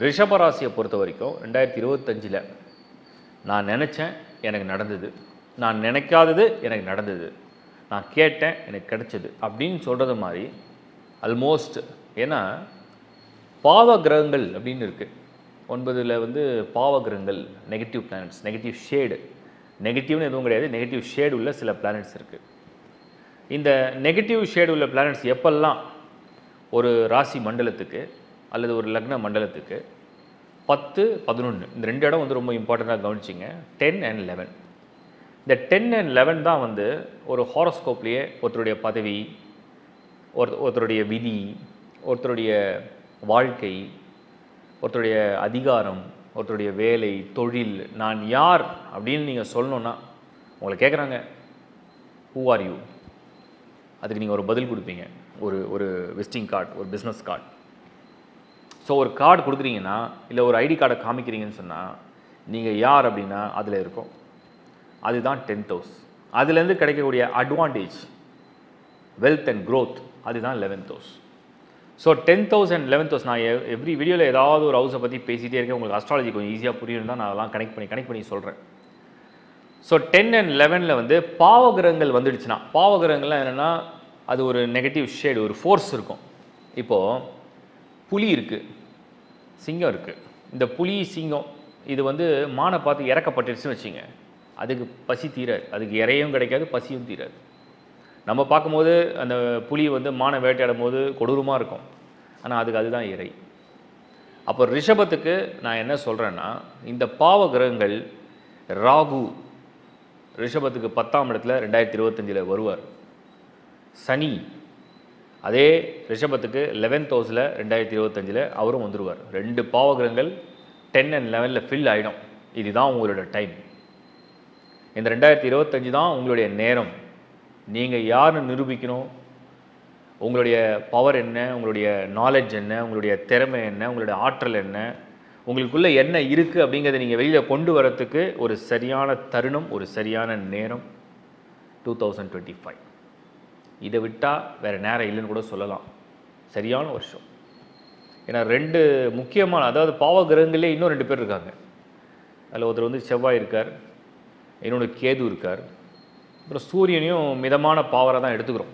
ரிஷபராசியை பொறுத்த வரைக்கும் 2025 நான் நினச்சேன், எனக்கு நடந்தது. நான் நினைக்காதது எனக்கு நடந்தது. நான் கேட்டேன், எனக்கு கிடைச்சது அப்படின்னு சொல்கிறது மாதிரி ஆல்மோஸ்ட். ஏன்னா பாவ கிரகங்கள் அப்படின்னு இருக்குது. 9ல் வந்து பாவ கிரகங்கள், நெகட்டிவ் பிளானட்ஸ், நெகட்டிவ் ஷேடு. நெகட்டிவ்னு எதுவும் கிடையாது, நெகட்டிவ் ஷேடு உள்ள சில பிளானட்ஸ் இருக்குது. இந்த நெகட்டிவ் ஷேடு உள்ள பிளானட்ஸ் எப்பெல்லாம் ஒரு ராசி மண்டலத்துக்கு அல்லது ஒரு லக்ன மண்டலத்துக்கு 10, 11 இந்த 2 இடம் வந்து ரொம்ப இம்பார்ட்டண்ட்டாக கவனிச்சிங்க. 10 and 11. இந்த 10 and 11 தான் வந்து ஒரு ஹாரோஸ்கோப்லேயே ஒருத்தருடைய பதவி, ஒருத்தருடைய விதி, ஒருத்தருடைய வாழ்க்கை, ஒருத்தருடைய அதிகாரம், ஒருத்தருடைய வேலை, தொழில், நான் யார் அப்படின்னு நீங்கள் சொல்லணுன்னா உங்களை கேட்குறாங்க, ஹூ ஆர் யூ? அதுக்கு நீங்கள் ஒரு பதில் கொடுப்பீங்க. ஒரு விசிட்டிங் கார்டு, ஒரு பிஸ்னஸ் கார்டு. ஸோ ஒரு கார்டு கொடுக்குறீங்கன்னா, இல்லை ஒரு ஐடி கார்டை காமிக்கிறீங்கன்னு சொன்னால் நீங்கள் யார் அப்படின்னா அதில் இருக்கும். அதுதான் 10th house. அதுலேருந்து கிடைக்கக்கூடிய அட்வான்டேஜ், வெல்த் அண்ட் க்ரோத், அதுதான் 11th house. So 10th house and 11th house, நான் எவ்ரி வீடியோவில் ஏதாவது ஒரு ஹவுஸை பற்றி பேசிகிட்டே இருக்கேன். உங்களுக்கு அஸ்ட்ராலஜி கொஞ்சம் ஈஸியாக புரியணும் தான் நான் அதெல்லாம் கனெக்ட் பண்ணி சொல்கிறேன். ஸோ 10 and 11ல் வந்து பாவகிரகங்கள் வந்துடுச்சுன்னா, பாவகிரகங்கள்லாம் என்னென்னா அது ஒரு நெகட்டிவ் ஷேடு, ஒரு ஃபோர்ஸ் இருக்கும். இப்போது புலி இருக்குது, சிங்கம் இருக்குது. இந்த புலி சிங்கம் இது வந்து மானை பார்த்து இறக்கப்பட்டுருச்சுன்னு வச்சுங்க, அதுக்கு பசி தீராது, அதுக்கு இறையும் கிடைக்காது, பசியும் தீராது. நம்ம பார்க்கும்போது அந்த புலி வந்து மானை வேட்டையாடும் போது கொடூரமாக இருக்கும், ஆனால் அதுதான் இறை. அப்போ ரிஷபத்துக்கு நான் என்ன சொல்கிறேன்னா, இந்த பாவ கிரகங்கள் ராகு ரிஷபத்துக்கு 10ஆம் இடத்துல 2025 வருவார். சனி அதே ரிஷபத்துக்கு 11th ஹவுஸில் 2025 அவரும் வந்துடுவார். 2 பாவகிரகங்கள் 10 and 11ல் ஃபில் ஆகிடும். இதுதான் உங்களோட டைம். இந்த 2025 தான் உங்களுடைய நேரம். நீங்கள் யாருன்னு நிரூபிக்கணும். உங்களுடைய பவர் என்ன, உங்களுடைய நாலேஜ் என்ன, உங்களுடைய திறமை என்ன, உங்களுடைய ஆற்றல் என்ன, உங்களுக்குள்ளே என்ன இருக்குது அப்படிங்கிறத நீங்கள் வெளியில் கொண்டு வரத்துக்கு ஒரு சரியான தருணம், ஒரு சரியான நேரம் 2025. இதை விட்டால் வேறு நேரம் இல்லைன்னு கூட சொல்லலாம். சரியான வருஷம். ஏன்னா 2 முக்கியமான, அதாவது பாவ கிரகங்களே இன்னும் 2 பேர் இருக்காங்க. அதில் ஒருத்தர் வந்து செவ்வாய் இருக்கார், இன்னொன்று கேது இருக்கார், அப்புறம் சூரியனையும் மிதமான பாவரை தான் எடுத்துக்கிறோம்.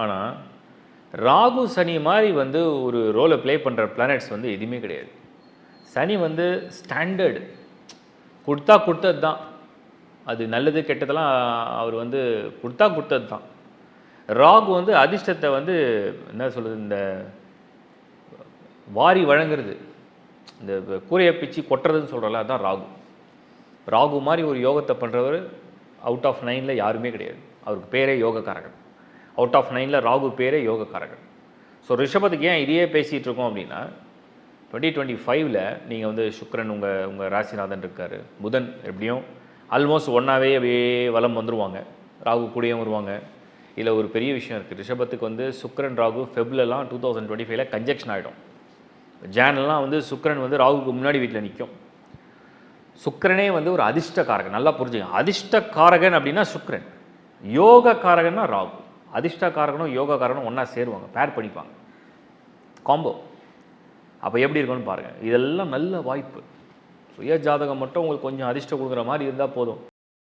ஆனால் ராகு சனி மாதிரி வந்து ஒரு ரோலை ப்ளே பண்ணுற பிளானட்ஸ் வந்து எதுவுமே கிடையாது. சனி வந்து ஸ்டாண்டர்டு, கொடுத்தது தான். அது நல்லது கெட்டதெல்லாம் அவர் வந்து கொடுத்தது தான். ராகு வந்து அதிர்ஷ்டத்தை வந்து என்ன சொல்கிறது, இந்த வாரி வழங்குறது, இந்த கூரையை பிச்சு கொட்டுறதுன்னு சொல்கிறல, அதுதான் ராகு. ராகு மாதிரி ஒரு யோகத்தை பண்ணுறவர் அவுட் ஆஃப் 9ல் யாருமே கிடையாது. அவருக்கு பேரே யோகக்காரகன். அவுட் ஆஃப் 9ல் ராகு பேரே யோகக்காரகன். ஸோ ரிஷபத்துக்கு ஏன் இதையே பேசிகிட்டு இருக்கோம் அப்படின்னா, 2025ல் நீங்கள் வந்து சுக்கிரன் உங்கள் ராசிநாதன் இருக்கார், புதன் எப்படியும் ஆல்மோஸ்ட் ஒன்றாவே அப்படியே வலம் வந்துடுவாங்க, ராகு கூடயும் வருவாங்க. இதில் ஒரு பெரிய விஷயம் இருக்குது. ரிஷபத்துக்கு வந்து சுக்கிரன் ராகு ஃபெப்ரவரிலாம் 2025ல் கன்ஜெக்ஷன் ஆகிடும். ஜான்லாம் வந்து சுக்கிரன் வந்து ராகுக்கு முன்னாடி வீட்டில் நிற்கும். சுக்கிரனே வந்து ஒரு அதிர்ஷ்டக்காரகன், நல்லா புரிஞ்சுங்க. அதிர்ஷ்டக்காரகன் அப்படின்னா சுக்கிரன், யோக காரகன்னா ராகு. அதிர்ஷ்டக்காரகனும் யோக காரகனும் ஒன்றா சேருவாங்க, பேர் படிப்பாங்க, காம்போ. அப்போ எப்படி இருக்குன்னு பாருங்கள். இதெல்லாம் நல்ல வாய்ப்பு. சுய ஜாதகம் மட்டும் உங்களுக்கு கொஞ்சம் அதிர்ஷ்டம் கொடுக்குற மாதிரி இருந்தால் போதும்.